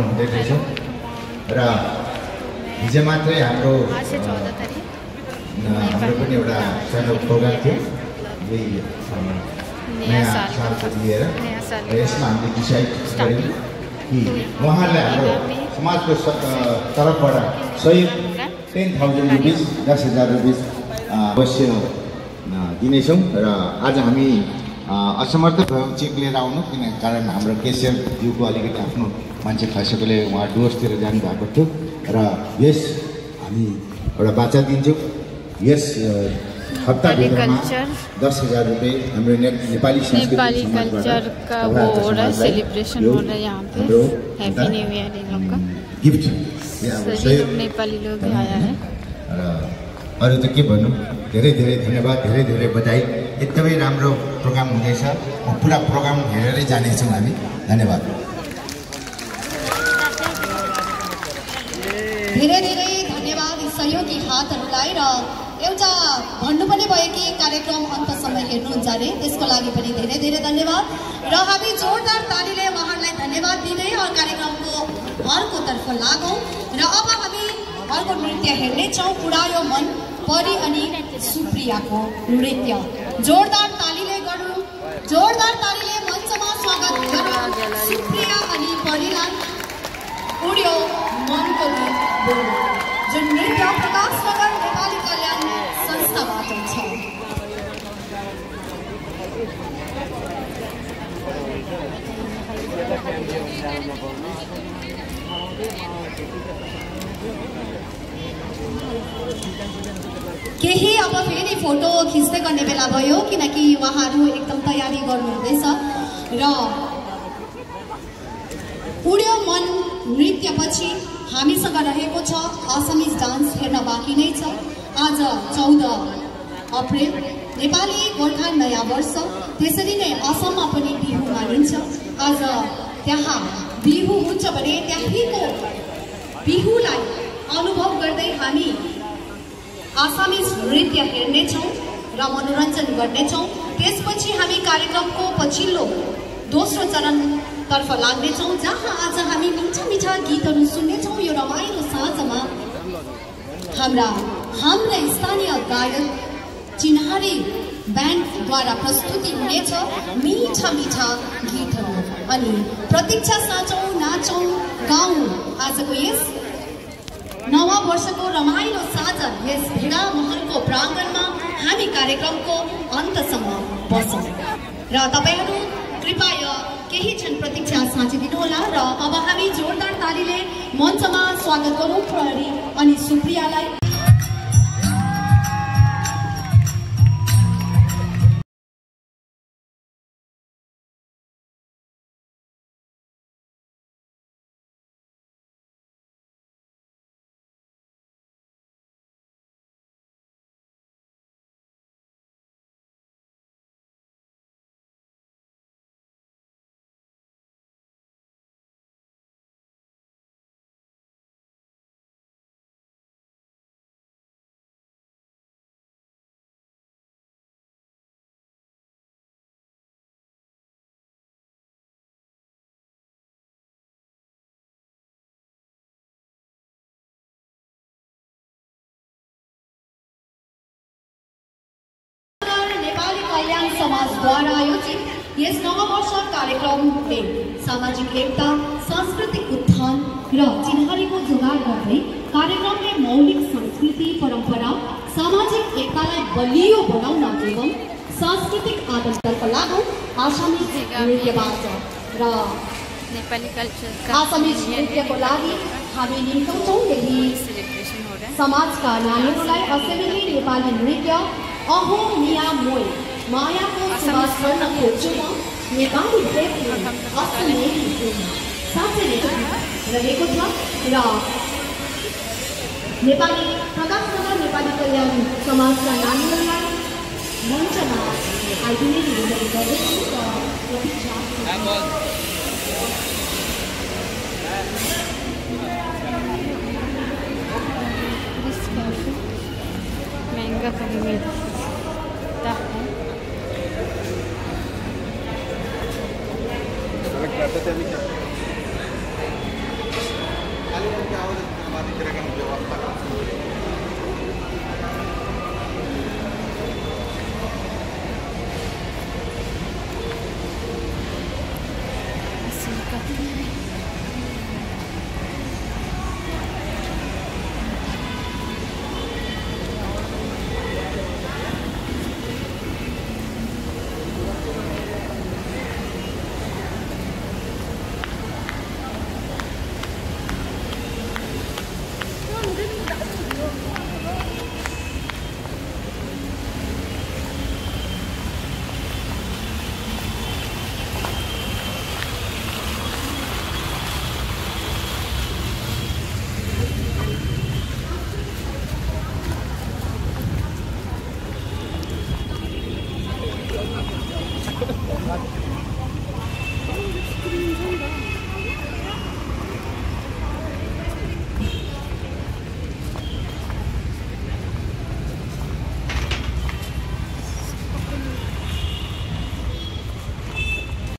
हुँदै रहेछ र हिजो मात्रै हाम्रो पनि एउटा सानो प्रोग्राम थियो यही नयाँ सालको लिएर र यसमा हामीले डिसाइड गऱ्यौँ कि उहाँहरूलाई हाम्रो समाजको तर्फबाट सहयोग 10,000 रुपिस 10,000 रुपिस अवश्य दिनेछौँ र आज हामी असमर्थ भयौँ चेक लिएर आउनु किन कारण हाम्रो केसियरज्यूको अलिकति आफ्नो मान्छे खसेकोले उहाँ डुवर्सतिर जानुभएको थियो र यस हामी एउटा बाचा दिन्छौँ यस हप्ताभित्रमा 10,000 रुपियाँ हाम्रो नेपाली कल्चर का वो हो रहा है, सेलिब्रेशन हो रहा है यहाँ pay. Happy new year in लोग का गिफ्ट सभी लोग नेपाली लोग भी आया है र अरू त के भन्नु धेरै धेरै धन्यवाद धेरै धेरै बधाई एकदमै राम्रो प्रोग्राम हुँदैछ पुरा प्रोग्राम हेरेरै जानेछौँ हामी धन्यवाद धेरै धेरै धन्यवाद सहयोगी हातहरूलाई र एउटा भन्नु पनि भयो कि कार्यक्रम अन्तसम्म हेर्नुहुन्छ अरे त्यसको लागि पनि धेरै धेरै धन्यवाद र हामी जोरदार तालीले उहाँहरूलाई धन्यवाद दिँदै कार्यक्रमको अर्कोतर्फ लागौँ र अब हामी अर्को नृत्य हेर्नेछौँ उडायो मन परी अनि सुप्रियाको नृत्य जोरदार तालीले गरौँ जोरदार तालीले मञ्चमा स्वागत गरौँ सुप्रिया अनि परीलाई उड्यो मनको गीत बोल्नु जुन नृत्य प्रकाश नगर नेपाली कल्याण संस्थाबाट छ केही अब फेरि फोटो खिच्दै गर्ने बेला भयो किनकि उहाँहरू एकदम तयारी गर्नुहुँदैछ र उड्यो मन नृत्यपछि हामीसँग रहेको छ असमिज डान्स हेर्न बाँकी नै छ आज 14 अप्रेल नेपाली गोर्खा नयाँ वर्ष त्यसरी नै असममा पनि बिहु मानिन्छ आज त्यहाँ बिहु हुन्छ भने त्यहीँको बिहुलाई अनुभव गर्दै हामी आसामिज नृत्य हेर्नेछौँ र मनोरञ्जन गर्नेछौँ त्यसपछि हामी कार्यक्रमको पछिल्लो दोस्रो चरणतर्फ लाग्नेछौँ जहाँ आज हामी मिठा मिठा गीतहरू सुन्नेछौँ यो रमाइलो साँझमा हाम्रा स्थानीय गायक चिन्हारी ब्यान्डद्वारा प्रस्तुति हुनेछ मिठा मिठा गीतहरू अनि प्रतीक्षा साँचौँ नाचौँ गाउँ आजको यस नवा वर्षको रमाइलो साँझ यस भेडा महलको प्राङ्गणमा हामी कार्यक्रमको अन्तसम्म बसौँ र तपाईहरू कृपया केही क्षण प्रतीक्षा साँचिदिनुहोला र अब हामी जोरदार तालीले मञ्चमा स्वागत गरौँ प्रहरी अनि सुप्रियालाई कल्याण समाजद्वारा आयोजित यस नववर्ष कार्यक्रमले सामाजिक एकता सांस्कृतिक उत्थान र चिन्हारीको जोगाड गर्दै कार्यक्रमले मौलिक संस्कृति परम्परा सामाजिक एकतालाई बलियो बनाउन एवं सांस्कृतिक आदानतर्फ लागौँ आसामिज नृत्यबाट र नेपाली कल्चर आसामिज नृत्यको लागि हामी निम्ताउँछौँ यही समाजका नानीहरूलाई असेम्बली नेपाली नृत्य अहो मिया मोय मायाको सुवास गर्न खोज्छु म नेपाली देशले असमेली साँच्चै रहेको छ र नेपाली प्रकाशनगर नेपाली कल्याण समाजका नानीहरूलाई मञ्चमा आइदिने निवेदन गर्दछु र प्रतीक्षा महंगा खरीदता है समाधितिर व्यवस्था